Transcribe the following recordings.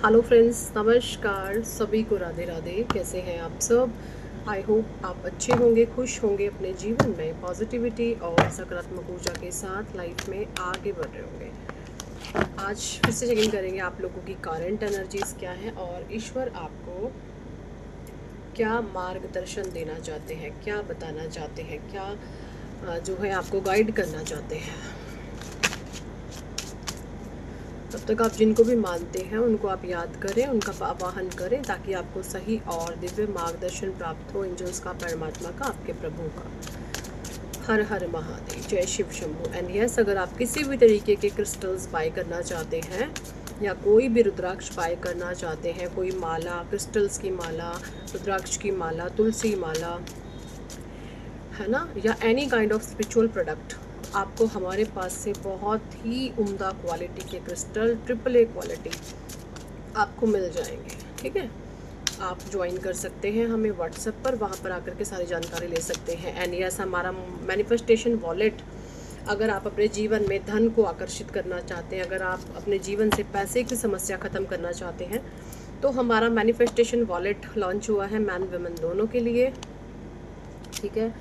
Hello friends, नमस्कार सभी को। राधे राधे। कैसे हैं आप सब? आई होप आप अच्छे होंगे, खुश होंगे, अपने जीवन में पॉजिटिविटी और सकारात्मक ऊर्जा के साथ लाइफ में आगे बढ़ रहे होंगे। आज फिर से चेकिंग करेंगे आप लोगों की करंट एनर्जीज क्या है और ईश्वर आपको क्या मार्गदर्शन देना चाहते हैं, क्या बताना चाहते हैं, क्या जो है आपको गाइड करना चाहते हैं। तब तक आप जिनको भी मानते हैं उनको आप याद करें, उनका आवाहन करें ताकि आपको सही और दिव्य मार्गदर्शन प्राप्त हो एंजल्स का, परमात्मा का, आपके प्रभु का। हर हर महादेव, जय शिव शंभू। एंड यस, अगर आप किसी भी तरीके के क्रिस्टल्स बाय करना चाहते हैं या कोई भी रुद्राक्ष बाय करना चाहते हैं, कोई माला, क्रिस्टल्स की माला, रुद्राक्ष की माला, तुलसी माला, है ना, या any kind of spiritual product, आपको हमारे पास से बहुत ही उम्दा क्वालिटी के क्रिस्टल AAA क्वालिटी आपको मिल जाएंगे। ठीक है, आप ज्वाइन कर सकते हैं हमें व्हाट्सएप पर, वहाँ पर आकर के सारी जानकारी ले सकते हैं। एंड यस, हमारा मैनिफेस्टेशन वॉलेट, अगर आप अपने जीवन में धन को आकर्षित करना चाहते हैं, अगर आप अपने जीवन से पैसे की समस्या ख़त्म करना चाहते हैं, तो हमारा मैनिफेस्टेशन वॉलेट लॉन्च हुआ है मैन वुमेन दोनों के लिए। ठीक है,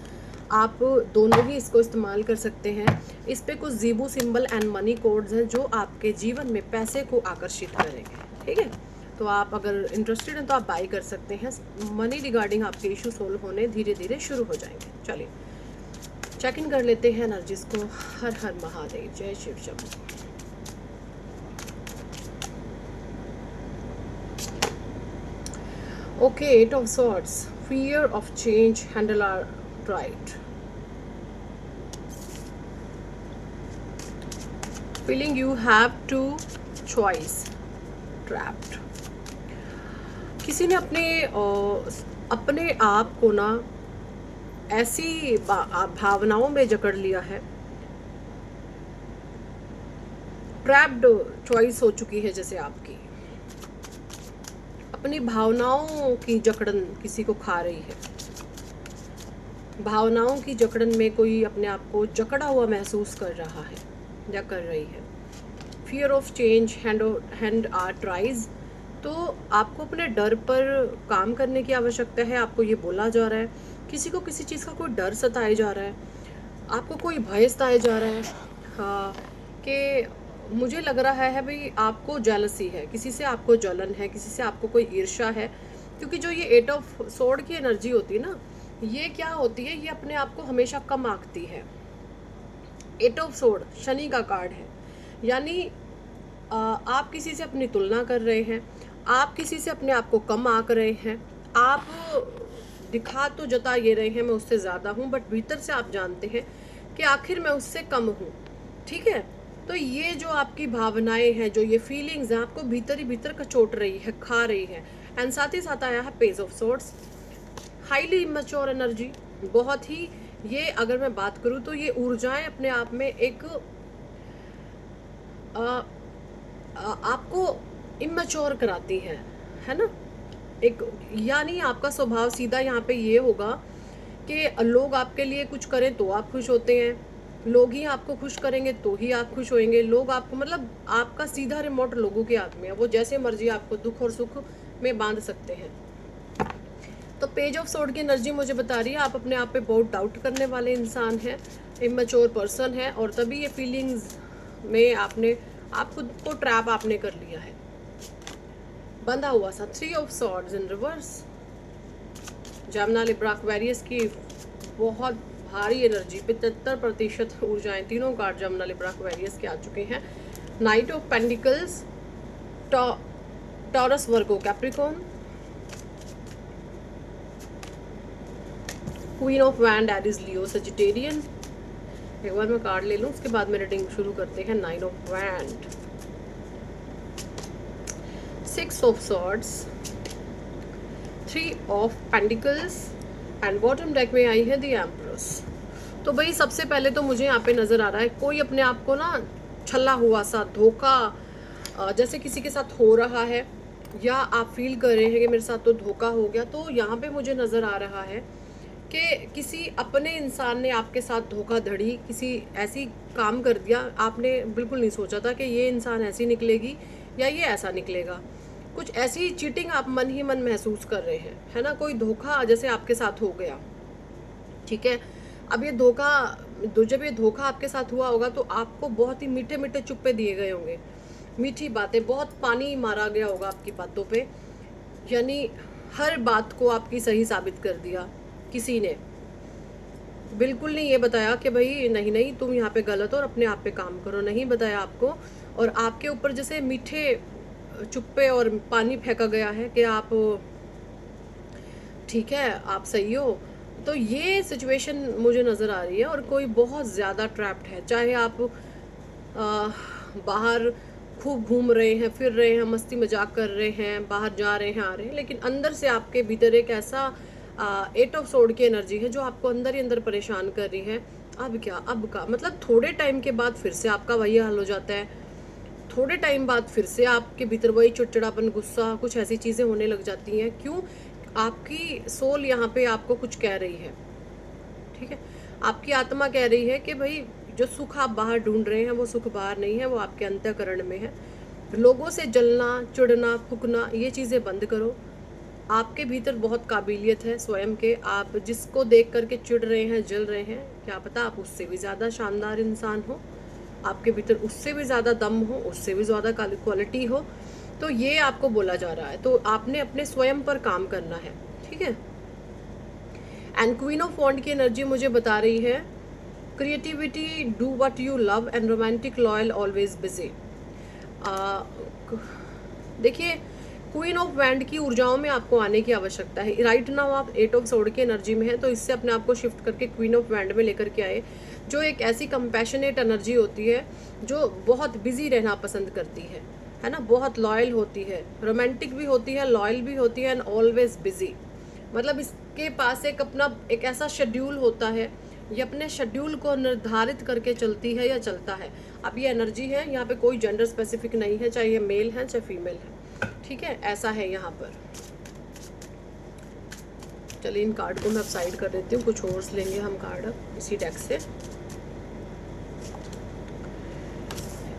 आप दोनों ही इसको इस्तेमाल कर सकते हैं। इस पे कुछ ज़ीबू सिंबल एंड मनी कोड्स हैं जो आपके जीवन में पैसे को आकर्षित करेंगे। ठीक है, तो आप अगर इंटरेस्टेड हैं तो आप बाई कर सकते हैं। मनी रिगार्डिंग आपके इशू सोल्व होने धीरे धीरे शुरू हो जाएंगे। चलिए चेक इन कर लेते हैं एनर्जीज को। हर हर महादेव, जय Shiv Shambhu. Okay, 8 of swords, fear of change, handle our pride, feeling you have to choice, trapped। किसी ने अपने आप को ना ऐसी भावनाओं में जकड़ लिया है, ट्रैप्ड चॉइस हो चुकी है जैसे आपकी। अपनी भावनाओं की जकड़न किसी को खा रही है, भावनाओं की जकड़न में कोई अपने आप को जकड़ा हुआ महसूस कर रहा है या कर रही है। Fear of change, hand are tries. तो आपको अपने डर पर काम करने की आवश्यकता है। आपको ये बोला जा रहा है, किसी को किसी चीज़ का कोई डर सताया जा रहा है, आपको कोई भय सताया जा रहा है। हाँ, कि मुझे लग रहा है भाई आपको जेलसी है, किसी से आपको जलन है, किसी से आपको कोई ईर्ष्या है। क्योंकि जो ये 8 ऑफ सोर्ड की एनर्जी होती है ना, ये क्या होती है, ये अपने आप को हमेशा कम आंकती है। 8 ऑफ सोर्ड शनि का कार्ड है, यानी आप किसी से अपनी तुलना कर रहे हैं, आप किसी से अपने आप को कम आंक रहे हैं, आप दिखा तो जता ये रहे हैं मैं उससे ज़्यादा हूँ, बट भीतर से आप जानते हैं कि आखिर मैं उससे कम हूँ। ठीक है, तो ये जो आपकी भावनाएं हैं, जो ये फीलिंग्स हैं, आपको भीतर ही भीतर कचोट रही है, खा रही है। एंड साथ ही साथ आया है page of swords, highly immature energy. बहुत ही, ये अगर मैं बात करूँ तो ये ऊर्जाएं अपने आप में एक आपको इमेच्योर कराती हैं, है ना। एक, यानी आपका स्वभाव सीधा यहाँ पे ये होगा कि लोग आपके लिए कुछ करें तो आप खुश होते हैं, लोग ही आपको खुश करेंगे तो ही आप खुश होंगे। लोग आपको, मतलब आपका सीधा रिमोट लोगों के हाथ में है, वो जैसे मर्जी आपको दुख और सुख में बांध सकते हैं। तो पेज ऑफ सोर्ड की एनर्जी मुझे बता रही है आप अपने आप पे बहुत डाउट करने वाले इंसान हैं, इमेच्योर पर्सन है, और तभी ये फीलिंग्स में आप खुद को ट्रैप आपने कर लिया है, बंधा हुआ सा। 3 of swords in reverse, Jamuna, Libra, Aquarius की बहुत भारी एनर्जी, 75% ऊर्जाएं, तीनों कार्ड जमुना, लिब्रा, एक्वेरियस के आ चुके हैं। Knight of Pentacles, Taurus, Virgo, Capricorn, Queen of Wand, Aries, Leo, Sagittarian. एक बार मैं कार्ड ले लूँ, उसके बाद में रीडिंग शुरू करते हैं। 9 of wand, 6 of swords, 3 of pentacles, and bottom deck में आई है द एम्प्रेस। तो भाई सबसे पहले तो मुझे यहाँ पे नज़र आ रहा है कोई अपने आप को ना छल्ला हुआ सा, धोखा जैसे किसी के साथ हो रहा है, या आप फील कर रहे हैं कि मेरे साथ तो धोखा हो गया। तो यहाँ पे मुझे नज़र आ रहा है कि किसी अपने इंसान ने आपके साथ धोखाधड़ी, किसी ऐसी काम कर दिया, आपने बिल्कुल नहीं सोचा था कि ये इंसान ऐसी निकलेगी या ये ऐसा निकलेगा। कुछ ऐसी चीटिंग आप मन ही मन महसूस कर रहे हैं, है ना। कोई धोखा जैसे आपके साथ हो गया, ठीक है। अब ये धोखा, जब ये धोखा आपके साथ हुआ होगा तो आपको बहुत ही मीठे मीठे चुप्पे दिए गए होंगे, मीठी बातें, बहुत पानी मारा गया होगा आपकी बातों पे, यानी हर बात को आपकी सही साबित कर दिया किसी ने। बिल्कुल नहीं ये बताया कि भाई नहीं नहीं तुम यहाँ पे गलत हो और अपने आप पे काम करो, नहीं बताया आपको। और आपके ऊपर जैसे मीठे चुप्पे और पानी फेंका गया है कि आप ठीक है, आप सही हो। तो ये सिचुएशन मुझे नज़र आ रही है, और कोई बहुत ज़्यादा ट्रैप्ड है। चाहे आप बाहर खूब घूम रहे हैं, फिर रहे हैं, मस्ती मजाक कर रहे हैं, बाहर जा रहे हैं, आ रहे हैं, लेकिन अंदर से आपके भीतर एक ऐसा 8 ऑफ सोर्ड की एनर्जी है जो आपको अंदर ही अंदर परेशान कर रही है। अब क्या, अब का मतलब थोड़े टाइम के बाद फिर से आपका वही हाल हो जाता है। थोड़े टाइम बाद फिर से आपके भीतर वही चिड़चिड़ापन, गुस्सा, कुछ ऐसी चीज़ें होने लग जाती हैं। क्यों? आपकी सोल यहाँ पे आपको कुछ कह रही है, ठीक है। आपकी आत्मा कह रही है कि भाई जो सुख आप बाहर ढूंढ रहे हैं वो सुख बाहर नहीं है, वो आपके अंतःकरण में है। लोगों से जलना, चिढ़ना, फूकना, ये चीज़ें बंद करो। आपके भीतर बहुत काबिलियत है स्वयं के। आप जिसको देख करके चिढ़ रहे हैं, जल रहे हैं, क्या पता आप उससे भी ज़्यादा शानदार इंसान हो, आपके भीतर उससे भी ज़्यादा दम हो, उससे भी ज़्यादा क्वालिटी हो। तो ये आपको बोला जा रहा है, तो आपने अपने स्वयं पर काम करना है, ठीक है। एंड क्वीन ऑफ वॉन्ड की एनर्जी मुझे बता रही है creativity, do what you love, and romantic, loyal, always busy. देखिए, क्वीन ऑफ वैंड की ऊर्जाओं में आपको आने की आवश्यकता है। राइट नाउ आप 8 ऑफ सोर्ड की एनर्जी में है, तो इससे अपने आप को शिफ्ट करके क्वीन ऑफ वैंड में लेकर के आए, जो एक ऐसी कंपैशनेट एनर्जी होती है जो बहुत बिजी रहना पसंद करती है ना, बहुत लॉयल होती है, रोमांटिक भी होती है, लॉयल भी होती है, एंड ऑलवेज बिजी। मतलब इसके पास एक अपना एक ऐसा शेड्यूल होता है, ये अपने शेड्यूल को निर्धारित करके चलती है या चलता है। अब ये एनर्जी है, यहाँ पे कोई जेंडर स्पेसिफिक नहीं है, चाहे ये मेल है चाहे फीमेल है, ठीक है, ऐसा है यहाँ पर। चलिए इन कार्ड को मैं अब साइड कर देती हूँ, कुछ और लेंगे हम कार्ड अब इसी डेक से।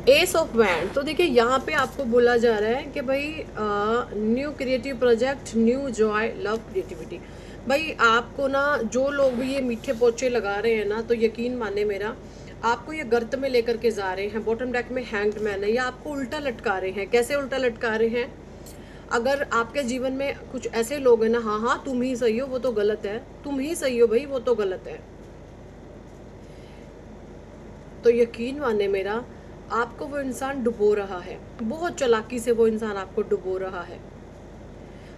एस ऑफ वैंड, तो देखिए यहाँ पे आपको बोला जा रहा है कि भाई new creative project, new Joy, love, creativity. भाई आपको ना जो लोग भी ये मीठे पोचे लगा रहे हैं ना, तो यकीन माने मेरा, आपको ये गर्त में लेकर के जा रहे हैं। बॉटम डेक में हैंग्ड मैन है, या आपको उल्टा लटका रहे हैं। कैसे उल्टा लटका रहे हैं? अगर आपके जीवन में कुछ ऐसे लोग हैं ना, हाँ हाँ तुम ही सही हो, वो तो गलत है, तुम ही सही हो भाई, वो तो गलत है, तो यकीन माने मेरा, आपको वो इंसान डुबो रहा है, बहुत चालाकी से वो इंसान आपको डुबो रहा है।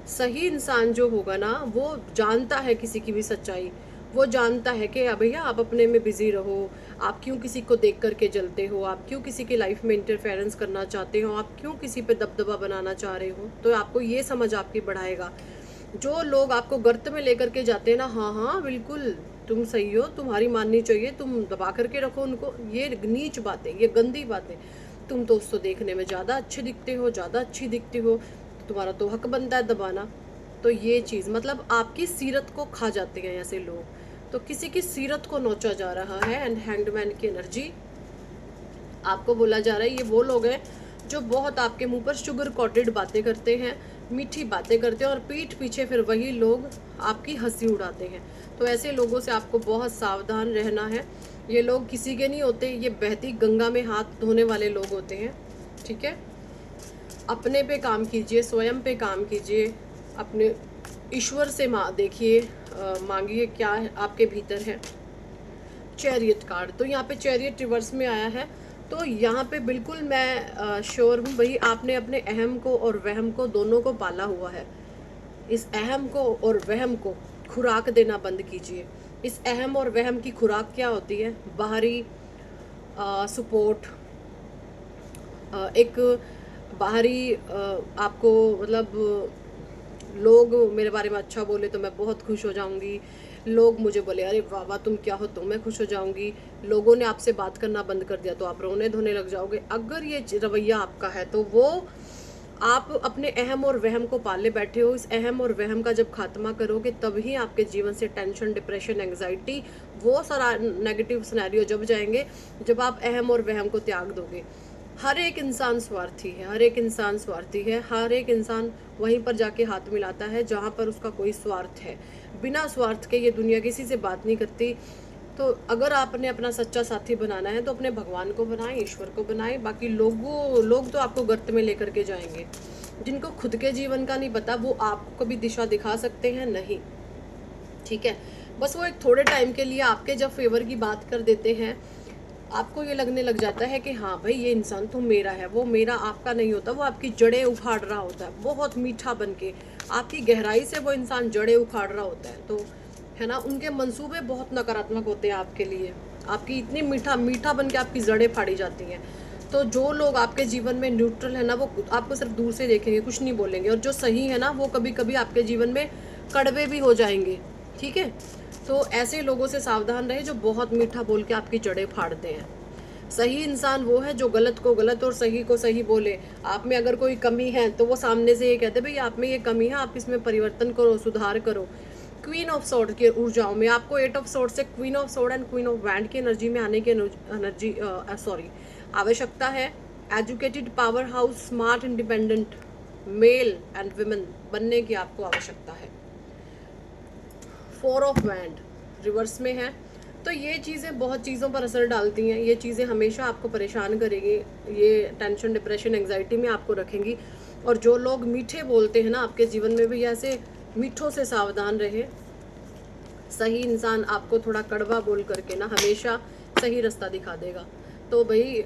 सही इंसान जो होगा ना, वो जानता है किसी की भी सच्चाई, वो जानता है कि भैया आप अपने में बिजी रहो, आप क्यों किसी को देख करके जलते हो, आप क्यों किसी की लाइफ में इंटरफेरेंस करना चाहते हो, आप क्यों किसी पे दबदबा बनाना चाह रहे हो। तो आपको ये समझ आपकी बढ़ाएगा। जो लोग आपको गर्त में लेकर के जाते हैं ना, हाँ हाँ बिल्कुल तुम सही हो, तुम्हारी माननी चाहिए, तुम दबा करके रखो उनको, ये नीच बातें, ये गंदी बातें, तुम तो उसको देखने में ज़्यादा अच्छे दिखते हो, ज़्यादा अच्छी दिखती हो, तुम्हारा तो हक बनता है दबाना। तो ये चीज़ मतलब आपकी सीरत को खा जाते हैं ऐसे लोग, तो किसी की सीरत को नोचा जा रहा है। एंड हैंगडमैन की एनर्जी आपको बोला जा रहा है, ये वो लोग हैं जो बहुत आपके मुंह पर शुगर कोटेड बातें करते हैं, मीठी बातें करते हैं, और पीठ पीछे फिर वही लोग आपकी हंसी उड़ाते हैं। तो ऐसे लोगों से आपको बहुत सावधान रहना है। ये लोग किसी के नहीं होते, ये बहती गंगा में हाथ धोने वाले लोग होते हैं, ठीक है। अपने पे काम कीजिए, स्वयं पे काम कीजिए, अपने ईश्वर से देखिए, मांगिए क्या है आपके भीतर है। चैरियट कार्ड, तो यहाँ पे चैरियट रिवर्स में आया है, तो यहाँ पे बिल्कुल मैं श्योर हूँ भाई, आपने अपने अहम को और वहम को दोनों को पाला हुआ है। इस अहम को और वहम को खुराक देना बंद कीजिए। इस अहम और वहम की खुराक क्या होती है? बाहरी सपोर्ट, एक बाहरी आपको मतलब लोग मेरे बारे में अच्छा बोले तो मैं बहुत खुश हो जाऊंगी, लोग मुझे बोले अरे वाह वाह तुम क्या हो, तो मैं खुश हो जाऊंगी, लोगों ने आपसे बात करना बंद कर दिया तो आप रोने धोने लग जाओगे। अगर ये रवैया आपका है तो वो आप अपने अहम और वहम को पाले बैठे हो। इस अहम और वहम का जब खात्मा करोगे तभी आपके जीवन से टेंशन, डिप्रेशन, एंग्जाइटी, वो सारा नेगेटिव सिनेरियो जब जाएंगे जब आप अहम और वहम को त्याग दोगे। हर एक इंसान स्वार्थी है, हर एक इंसान स्वार्थी है, हर एक इंसान वहीं पर जाके हाथ मिलाता है जहाँ पर उसका कोई स्वार्थ है। बिना स्वार्थ के ये दुनिया किसी से बात नहीं करती। तो अगर आपने अपना सच्चा साथी बनाना है तो अपने भगवान को बनाएं, ईश्वर को बनाएं। बाकी लोग तो आपको गर्त में लेकर के जाएंगे। जिनको खुद के जीवन का नहीं पता वो आपको कभी दिशा दिखा सकते हैं नहीं, ठीक है। बस वो एक थोड़े टाइम के लिए आपके जब फेवर की बात कर देते हैं, आपको ये लगने लग जाता है कि हाँ भाई ये इंसान तो मेरा है। वो मेरा आपका नहीं होता, वो आपकी जड़ें उखाड़ रहा होता है बहुत मीठा बन के। आपकी गहराई से वो इंसान जड़ें उखाड़ रहा होता है, तो है ना, उनके मंसूबे बहुत नकारात्मक होते हैं आपके लिए। आपकी इतनी मीठा बन के आपकी जड़ें फाड़ी जाती हैं। तो जो लोग आपके जीवन में न्यूट्रल है ना, वो आपको सिर्फ दूर से देखेंगे, कुछ नहीं बोलेंगे। और जो सही है ना, वो कभी कभी आपके जीवन में कड़वे भी हो जाएंगे, ठीक है। तो ऐसे लोगों से सावधान रहे जो बहुत मीठा बोल के आपकी जड़ें फाड़ते हैं। सही इंसान वो है जो गलत को गलत और सही को सही बोले। आप में अगर कोई कमी है तो वो सामने से ये कहते भाई आप में ये कमी है, आप इसमें परिवर्तन करो, सुधार करो। क्वीन ऑफ सोर्ड की ऊर्जाओं में आपको 8 ऑफ सोर्ड से queen of sword and queen of wand की एनर्जी में आने की आवश्यकता है। Educated, power house, smart, independent male and women बनने की आपको आवश्यकता है। 4 ऑफ वैंड रिवर्स में है। तो ये चीज़ें बहुत चीज़ों पर असर डालती हैं। ये चीज़ें हमेशा आपको परेशान करेगी, ये टेंशन, डिप्रेशन, एंग्जाइटी में आपको रखेंगी। और जो लोग मीठे बोलते हैं ना आपके जीवन में भी, ऐसे मीठों से सावधान रहे। सही इंसान आपको थोड़ा कड़वा बोल करके ना हमेशा सही रास्ता दिखा देगा। तो भाई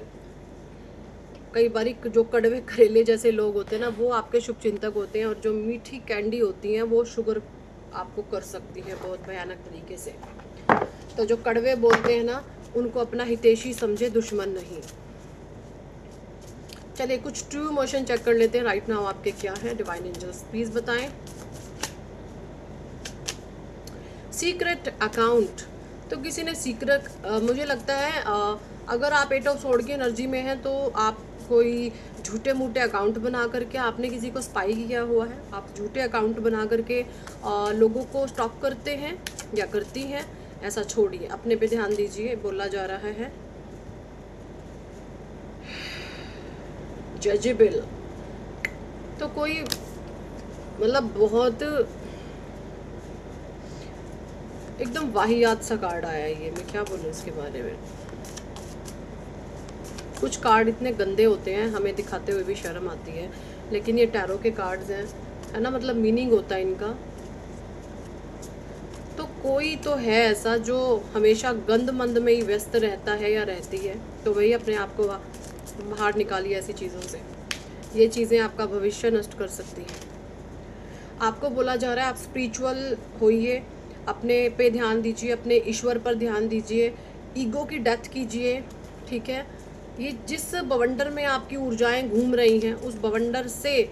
कई बार जो कड़वे करेले जैसे लोग होते हैं ना, वो आपके शुभचिंतक होते हैं। और जो मीठी कैंडी होती हैं वो शुगर आपको कर सकती है बहुत भयानक तरीके से। तो जो कड़वे बोलते हैं ना, उनको अपना हितैषी समझे, दुश्मन नहीं। चलिए कुछ ट्रू इमोशन चेक कर लेते हैं राइट नाउ आपके क्या है। डिवाइन एंजल्स प्लीज बताएं। सीक्रेट अकाउंट, तो किसी ने सीक्रेट, मुझे लगता है अगर आप 8 ऑफ सोर्ड की एनर्जी में हैं तो आप कोई झूठे मूठे अकाउंट बना करके आपने किसी को स्पाई किया हुआ है। आप झूठे अकाउंट बना करके लोगों को स्टॉक करते हैं या करती हैं। ऐसा छोड़िए, अपने पे ध्यान दीजिए। बोला जा रहा है जजेबल, तो कोई मतलब बहुत एकदम वाहियात सा कार्ड आया है ये। मैं क्या बोलूँ इसके बारे में। कुछ कार्ड इतने गंदे होते हैं, हमें दिखाते हुए भी शर्म आती है, लेकिन ये टैरो के कार्ड्स हैं, है ना, मतलब मीनिंग होता है इनका। तो कोई तो है ऐसा जो हमेशा गंद मंद में ही व्यस्त रहता है या रहती है, तो वही अपने आप को बाहर निकालिए ऐसी चीज़ों से। ये चीज़ें आपका भविष्य नष्ट कर सकती हैं। आपको बोला जा रहा है आप स्पिरिचुअल होइए, अपने पे ध्यान दीजिए, अपने ईश्वर पर ध्यान दीजिए, ईगो की डेथ कीजिए, ठीक है। ये जिस बवंडर में आपकी ऊर्जाएं घूम रही हैं, उस बवंडर से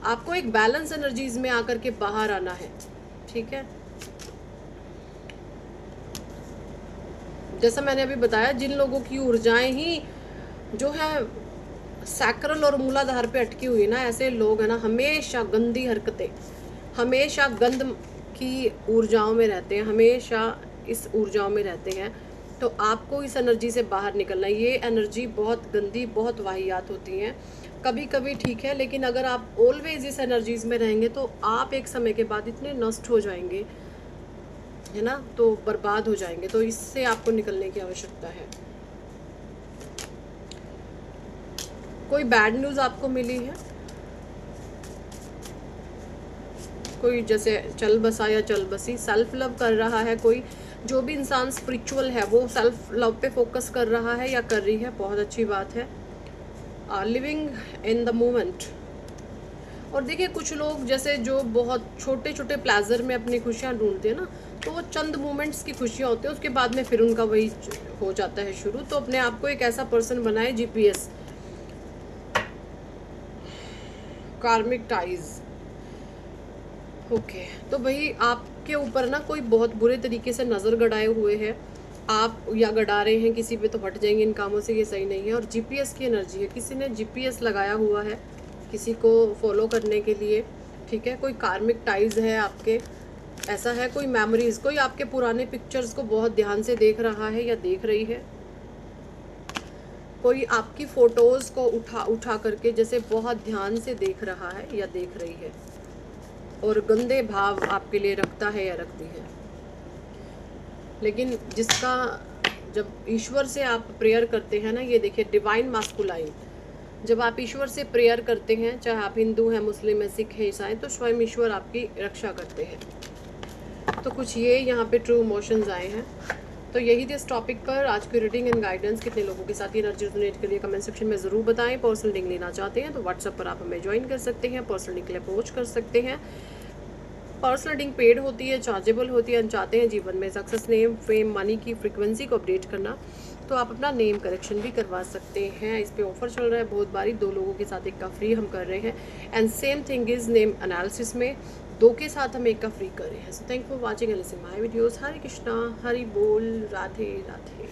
आपको एक बैलेंस एनर्जीज में आकर के बाहर आना है, ठीक है। जैसा मैंने अभी बताया, जिन लोगों की ऊर्जाएं ही जो है सैक्रल और मूलाधार पे अटकी हुई ना, ऐसे लोग है ना हमेशा गंदी हरकतें, हमेशा गंद की ऊर्जाओं में रहते हैं, हमेशा इस ऊर्जाओं में रहते हैं। तो आपको इस एनर्जी से बाहर निकलना है। ये एनर्जी बहुत गंदी, बहुत वाहियात होती हैं। कभी कभी ठीक है, लेकिन अगर आप ऑलवेज इस एनर्जीज में रहेंगे तो आप एक समय के बाद इतने नष्ट हो जाएंगे, है ना, तो बर्बाद हो जाएंगे। तो इससे आपको निकलने की आवश्यकता है। कोई बैड न्यूज़ आपको मिली है, कोई जैसे चल बसा या चल बसी, सेल्फ लव कर रहा है कोई। जो भी इंसान स्पिरिचुअल है वो सेल्फ लव पे फोकस कर रहा है या कर रही है, बहुत अच्छी बात है। Living in the moment. और देखिए कुछ लोग जैसे जो बहुत छोटे छोटे प्लेजर में अपनी खुशियाँ ढूंढते हैं ना, तो वो चंद मोमेंट्स की खुशियाँ होती हैं, उसके बाद में फिर उनका वही हो जाता है शुरू। तो अपने आप को एक ऐसा पर्सन बनाए, GPS, कार्मिक टाइज, ओके। तो भाई आपके ऊपर ना कोई बहुत बुरे तरीके से नज़र गड़ाए हुए है, आप या गड़ा रहे हैं किसी पे, तो हट जाएंगे इन कामों से, ये सही नहीं है। और GPS की एनर्जी है, किसी ने GPS लगाया हुआ है किसी को फॉलो करने के लिए, ठीक है। कोई कार्मिक टाइज है आपके, ऐसा है। कोई मेमोरीज, कोई आपके पुराने पिक्चर्स को बहुत ध्यान से देख रहा है या देख रही है। कोई आपकी फ़ोटोज़ को उठा उठा करके जैसे बहुत ध्यान से देख रहा है या देख रही है और गंदे भाव आपके लिए रखता है या रखती है। लेकिन जिसका जब ईश्वर से आप प्रेयर करते हैं ना, ये देखिए डिवाइन मास्कुलाइन, जब आप ईश्वर से प्रेयर करते हैं, चाहे आप हिंदू हैं, मुस्लिम हैं, सिख हैं, ईसाई, तो स्वयं ईश्वर आपकी रक्षा करते हैं। तो कुछ ये यहाँ पे ट्रू इमोशंस आए हैं। तो यही थी इस टॉपिक पर आज की रीडिंग एंड गाइडेंस। कितने लोगों के साथ ये एनर्जी रेजोनेट के लिए कमेंट सेक्शन में ज़रूर बताएं। पर्सनल रीडिंग लेना चाहते हैं तो व्हाट्सएप पर आप हमें ज्वाइन कर सकते हैं, पर्सनल रीडिंग के लिए अप्रोच कर सकते हैं। पर्सनल रीडिंग पेड होती है, चार्जेबल होती है। हम चाहते हैं जीवन में सक्सेस, नेम, फेम, मनी की फ्रीक्वेंसी को अपडेट करना, तो आप अपना नेम करेक्शन भी करवा सकते हैं। इस पे ऑफर चल रहा है बहुत बारी, 2 लोगों के साथ एक का फ्री हम कर रहे हैं। And same thing is name analysis में 2 के साथ हम एक का फ्री कर रहे हैं। So thank for watching and listening my videos. Hare Krishna, Hari बोल, राधे राधे।